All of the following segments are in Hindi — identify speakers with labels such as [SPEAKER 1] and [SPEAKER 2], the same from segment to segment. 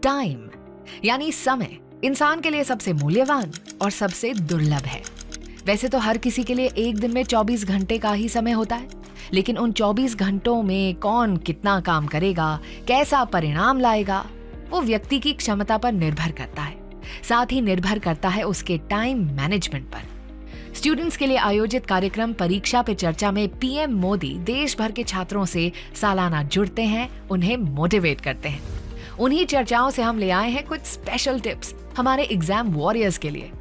[SPEAKER 1] टाइम यानी समय इंसान के लिए सबसे मूल्यवान और सबसे दुर्लभ है। वैसे तो हर किसी के लिए एक दिन में 24 घंटे का ही समय होता है, लेकिन उन 24 घंटों में कौन कितना काम करेगा, कैसा परिणाम लाएगा, वो व्यक्ति की क्षमता पर निर्भर करता है। साथ ही निर्भर करता है उसके टाइम मैनेजमेंट पर। स्टूडेंट्स के लिए आयोजित कार्यक्रम परीक्षा पे चर्चा में पीएम मोदी देश भर के छात्रों से सालाना जुड़ते हैं, उन्हें मोटिवेट करते हैं। उन्हीं चर्चाओं से हम ले आए हैं कुछ स्पेशल टिप्स हमारे एग्जाम वॉरियर्स के लिए।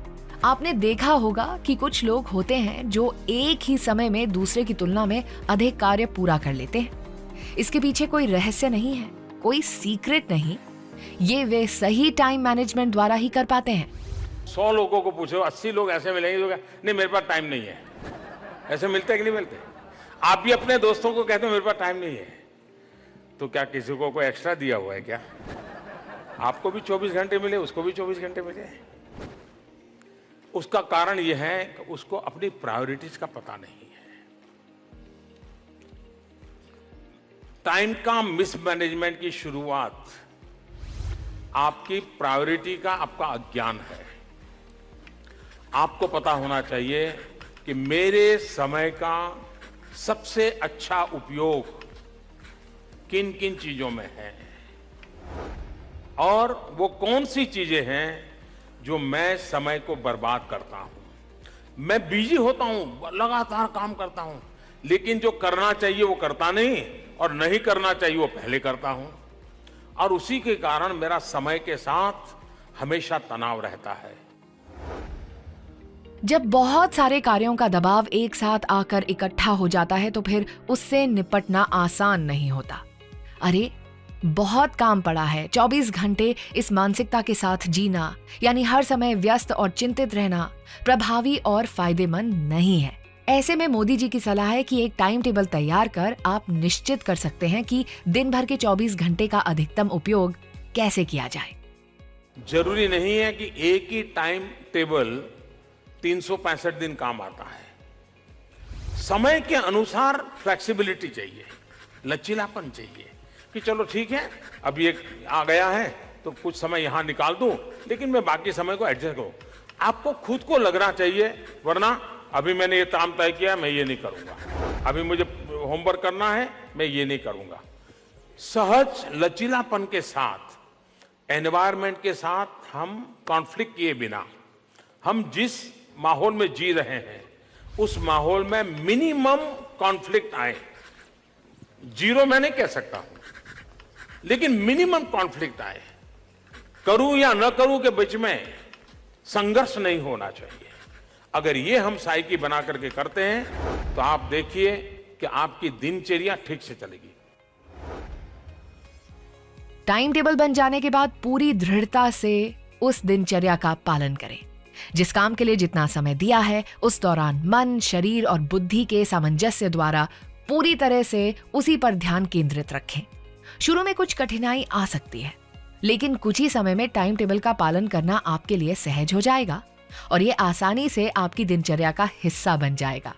[SPEAKER 1] आपने देखा होगा कि कुछ लोग होते हैं जो एक ही समय में दूसरे की तुलना में अधिक कार्य पूरा कर लेते हैं। इसके पीछे कोई रहस्य नहीं है, कोई सीक्रेट नहीं, ये वे सही टाइम मैनेजमेंट द्वारा ही कर पाते हैं।
[SPEAKER 2] 100 लोगों को पूछो, 80 लोग ऐसे मिलेंगे जो नहीं मेरे पास टाइम नहीं है। ऐसे मिलते कि नहीं मिलते? आप भी अपने दोस्तों को कहते हो मेरे पास टाइम नहीं है, तो क्या किसी को कोई एक्स्ट्रा दिया हुआ है क्या? आपको भी 24 घंटे मिले, उसको भी 24 घंटे मिले। उसका कारण यह है कि उसको अपनी प्रायोरिटीज का पता नहीं है। टाइम का मिसमैनेजमेंट की शुरुआत आपकी प्रायोरिटी का आपका अज्ञान है। आपको पता होना चाहिए कि मेरे समय का सबसे अच्छा उपयोग किन किन चीजों में है और वो कौन सी चीजें हैं जो मैं समय को बर्बाद करता हूं। मैं बिजी होता हूं, लगातार काम करता हूं, लेकिन जो करना चाहिए वो करता नहीं और नहीं करना चाहिए वो पहले करता हूं, और उसी के कारण मेरा समय के साथ हमेशा तनाव रहता है।
[SPEAKER 1] जब बहुत सारे कार्यों का दबाव एक साथ आकर इकट्ठा हो जाता है तो फिर उससे निपटना आसान नहीं होता। अरे बहुत काम पड़ा है, 24 घंटे इस मानसिकता के साथ जीना यानी हर समय व्यस्त और चिंतित रहना प्रभावी और फायदेमंद नहीं है। ऐसे में मोदी जी की सलाह है कि एक टाइम टेबल तैयार कर आप निश्चित कर सकते हैं कि दिन भर के 24 घंटे का अधिकतम उपयोग कैसे किया जाए।
[SPEAKER 2] जरूरी नहीं है कि एक ही टाइम टेबल 365 दिन काम आता है। समय के अनुसार फ्लेक्सिबिलिटी चाहिए, लचीलापन चाहिए कि चलो ठीक है, अभी एक आ गया है तो कुछ समय यहां निकाल दूं, लेकिन मैं बाकी समय को एडजस्ट करूं। आपको खुद को लगना चाहिए, वरना अभी मैंने ये काम तय किया, मैं ये नहीं करूंगा, अभी मुझे होमवर्क करना है, मैं ये नहीं करूंगा। सहज लचीलापन के साथ, एनवायरमेंट के साथ हम कॉन्फ्लिक्ट किए बिना हम जिस माहौल में जी रहे हैं उस माहौल में मिनिमम कॉन्फ्लिक्ट आए। जीरो मैं नहीं कह सकता हूं, लेकिन मिनिमम कॉन्फ्लिक्ट आए। करूं या न करूं के बीच में संघर्ष नहीं होना चाहिए। अगर ये हम साइकी बना करके करते हैं तो आप देखिए कि आपकी दिनचर्या ठीक से चलेगी।
[SPEAKER 1] टाइम टेबल बन जाने के बाद पूरी दृढ़ता से उस दिनचर्या का पालन करें। जिस काम के लिए जितना समय दिया है उस दौरान मन, शरीर और बुद्धि के सामंजस्य द्वारा पूरी तरह से उसी पर ध्यान केंद्रित रखें। शुरू में कुछ कठिनाई आ सकती है, लेकिन कुछ ही समय में टाइम टेबल का पालन करना आपके लिए सहज हो जाएगा और ये आसानी से आपकी दिनचर्या का हिस्सा बन जाएगा।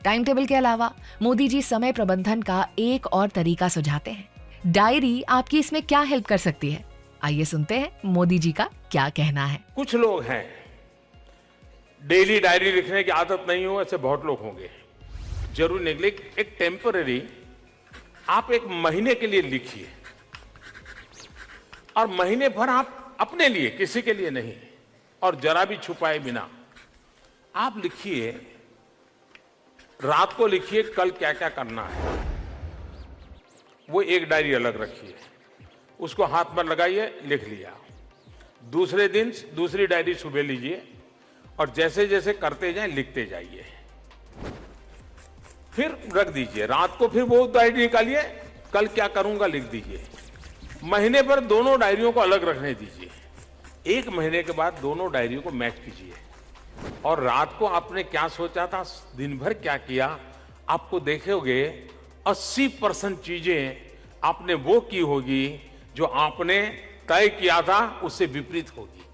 [SPEAKER 1] टाइम टेबल के अलावा मोदी जी समय प्रबंधन का एक और तरीका सुझाते हैं। डायरी आपकी इसमें क्या हेल्प कर सकती है? आइए सुनते हैं मोदी जी का क्या कहना है।
[SPEAKER 2] कुछ लोग हैं डेली डायरी लिखने की आदत नहीं हो, ऐसे बहुत लोग होंगे। जरूर निकले एक टेम्पररी आप एक महीने के लिए लिखिए और महीने भर आप अपने लिए, किसी के लिए नहीं, और जरा भी छुपाए बिना आप लिखिए। रात को लिखिए कल क्या क्या करना है, वो एक डायरी अलग रखिए, उसको हाथ पर लगाइए, लिख लिया। दूसरे दिन दूसरी डायरी सुबह लीजिए और जैसे जैसे करते जाएं लिखते जाइए, फिर रख दीजिए। रात को फिर वो डायरी निकालिए, कल क्या करूंगा लिख दीजिए। महीने पर दोनों डायरियों को अलग रखने दीजिए। एक महीने के बाद दोनों डायरियों को मैच कीजिए और रात को आपने क्या सोचा था, दिन भर क्या किया, आपको देखोगे 80% चीजें आपने वो की होगी जो आपने तय किया था उससे विपरीत होगी।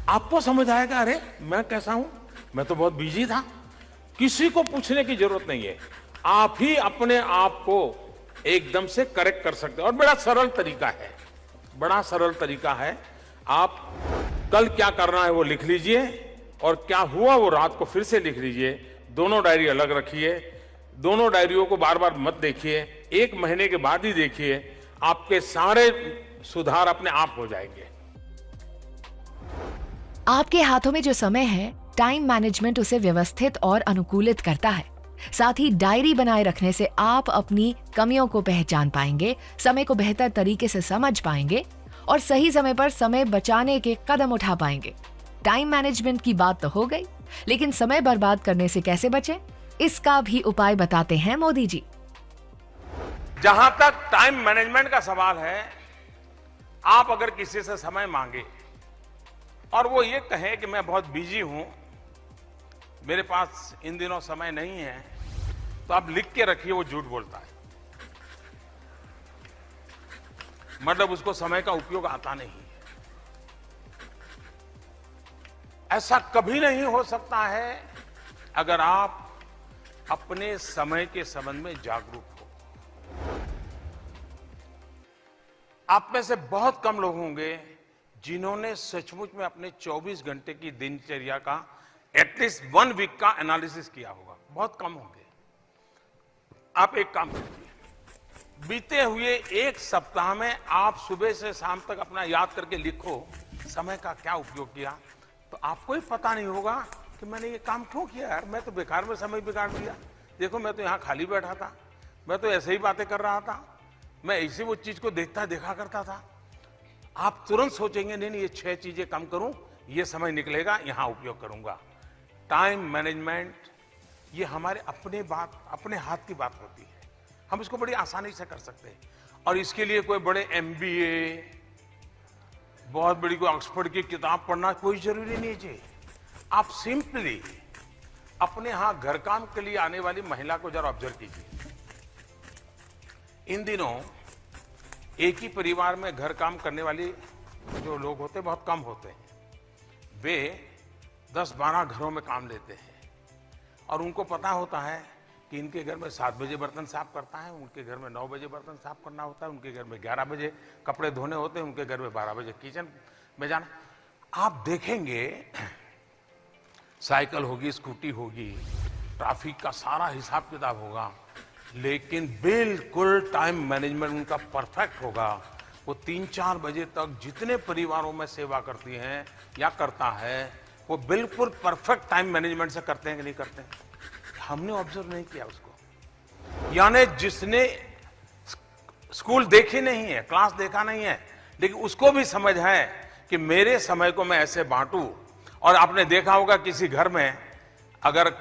[SPEAKER 2] आपको समझ आएगा, अरे मैं कैसा हूं, मैं तो बहुत बिजी था। किसी को पूछने की जरूरत नहीं है, आप ही अपने आप को एकदम से करेक्ट कर सकते हैं और बड़ा सरल तरीका है। बड़ा सरल तरीका है। आप कल क्या करना है वो लिख लीजिए और क्या हुआ वो रात को फिर से लिख लीजिए। दोनों डायरी अलग रखिए, दोनों डायरियों को बार बार मत देखिए, 1 महीने के बाद ही देखिए, आपके सारे सुधार अपने आप हो जाएंगे।
[SPEAKER 1] आपके हाथों में जो समय है, टाइम मैनेजमेंट उसे व्यवस्थित और अनुकूलित करता है। साथ ही डायरी बनाए रखने से आप अपनी कमियों को पहचान पाएंगे, समय को बेहतर तरीके से समझ पाएंगे और सही समय पर समय बचाने के कदम उठा पाएंगे। टाइम मैनेजमेंट की बात तो हो गई, लेकिन समय बर्बाद करने से कैसे बचें, इसका भी उपाय बताते हैं मोदी जी।
[SPEAKER 2] जहां तक टाइम मैनेजमेंट का सवाल है, आप अगर किसी से समय मांगे और वो ये कहे कि मैं बहुत बिजी हूं, मेरे पास इन दिनों समय नहीं है, तो आप लिख के रखिए वो झूठ बोलता है। मतलब उसको समय का उपयोग आता नहीं है। ऐसा कभी नहीं हो सकता है अगर आप अपने समय के संबंध में जागरूक हो। आप में से बहुत कम लोग होंगे जिन्होंने सचमुच में अपने 24 घंटे की दिनचर्या का एटलीस्ट 1 वीक का एनालिसिस किया होगा। बहुत कम होंगे। आप एक काम कीजिए, बीते हुए 1 सप्ताह में आप सुबह से शाम तक अपना याद करके लिखो समय का क्या उपयोग किया। तो आपको ही पता नहीं होगा कि मैंने ये काम क्यों किया यार, मैं तो बेकार में समय बिगाड़ दिया। देखो मैं तो यहाँ खाली बैठा था, मैं तो ऐसे ही बातें कर रहा था, मैं ऐसे वो चीज को देखा करता था। आप तुरंत सोचेंगे नहीं ये 6 चीजें कम करूं, ये समय निकलेगा, यहां उपयोग करूंगा। टाइम मैनेजमेंट ये हमारे अपने हाथ की बात होती है। हम इसको बड़ी आसानी से कर सकते हैं और इसके लिए कोई बड़े MBA, बहुत बड़ी कोई ऑक्सफोर्ड की किताब पढ़ना कोई जरूरी नहीं है। आप सिंपली अपने यहां घर काम के लिए आने वाली महिला को जरा ऑब्जर्व कीजिए। इन दिनों एक ही परिवार में घर काम करने वाली जो लोग होते हैं बहुत कम होते हैं। वे 10-12 घरों में काम लेते हैं और उनको पता होता है कि इनके घर में 7 बजे बर्तन साफ करता है, उनके घर में 9 बजे बर्तन साफ करना होता है, उनके घर में 11 बजे कपड़े धोने होते हैं, उनके घर में 12 बजे किचन में जाना। आप देखेंगे साइकिल होगी, स्कूटी होगी, ट्रैफिक का सारा हिसाब किताब होगा, लेकिन बिल्कुल टाइम मैनेजमेंट उनका परफेक्ट होगा। वो 3-4 बजे तक जितने परिवारों में सेवा करती हैं या करता है, वो बिल्कुल परफेक्ट टाइम मैनेजमेंट से करते हैं कि नहीं करते हैं। हमने ऑब्जर्व नहीं किया उसको। यानी जिसने स्कूल देखी नहीं है, क्लास देखा नहीं है, लेकिन उसको भी समझ है कि मेरे समय को मैं ऐसे बांटूं। और आपने देखा होगा किसी घर में अगर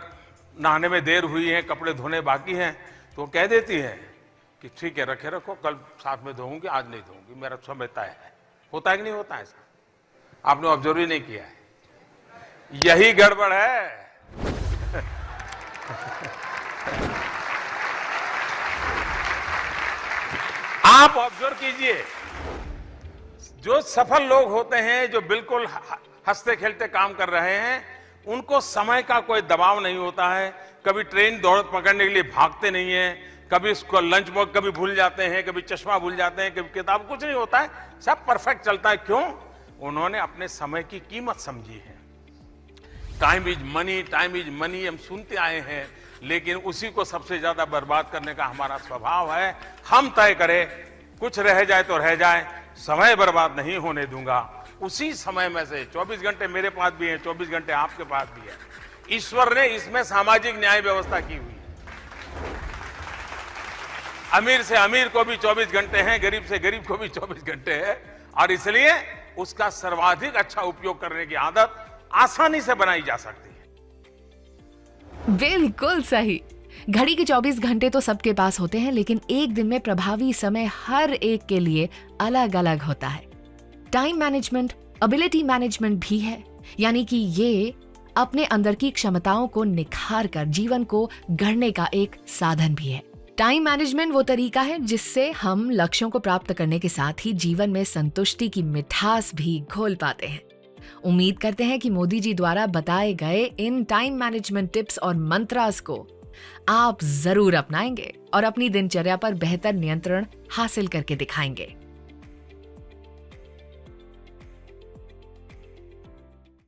[SPEAKER 2] नहाने में देर हुई है, कपड़े धोने बाकी हैं, तो कह देती है कि ठीक है रखो, कल साथ में धोऊंगी, आज नहीं धोऊंगी, मेरा समय तय है। होता है कि नहीं होता ऐसा? आपने ऑब्जर्व ही नहीं किया है। यही गड़बड़ है। आप ऑब्जर्व कीजिए, जो सफल लोग होते हैं, जो बिल्कुल हंसते खेलते काम कर रहे हैं, उनको समय का कोई दबाव नहीं होता है। कभी ट्रेन दौड़ पकड़ने के लिए भागते नहीं है, कभी इसको लंच बॉक्स कभी भूल जाते हैं, कभी चश्मा भूल जाते हैं, कभी किताब, कुछ नहीं होता है, सब परफेक्ट चलता है। क्यों? उन्होंने अपने समय की कीमत समझी है। टाइम इज मनी हम सुनते आए हैं, लेकिन उसी को सबसे ज्यादा बर्बाद करने का हमारा स्वभाव है। हम तय करें, कुछ रह जाए तो रह जाए, समय बर्बाद नहीं होने दूंगा। उसी समय में से 24 घंटे मेरे पास भी हैं, 24 घंटे आपके पास भी है। ईश्वर ने इसमें सामाजिक न्याय व्यवस्था की हुई है। अमीर से अमीर को भी 24 घंटे हैं, गरीब से गरीब को भी 24 घंटे है, और इसलिए उसका सर्वाधिक अच्छा उपयोग करने की आदत आसानी से बनाई जा सकती है।
[SPEAKER 1] बिल्कुल सही। घड़ी के 24 घंटे तो सबके पास होते हैं, लेकिन एक दिन में प्रभावी समय हर एक के लिए अलग अलग होता है। टाइम मैनेजमेंट एबिलिटी मैनेजमेंट भी है, यानी कि ये अपने अंदर की क्षमताओं को निखार कर जीवन को गढ़ने का एक साधन भी है। टाइम मैनेजमेंट वो तरीका है जिससे हम लक्ष्यों को प्राप्त करने के साथ ही जीवन में संतुष्टि की मिठास भी घोल पाते हैं। उम्मीद करते हैं कि मोदी जी द्वारा बताए गए इन टाइम मैनेजमेंट टिप्स और मंत्रास को आप जरूर अपनाएंगे और अपनी दिनचर्या पर बेहतर नियंत्रण हासिल करके दिखाएंगे।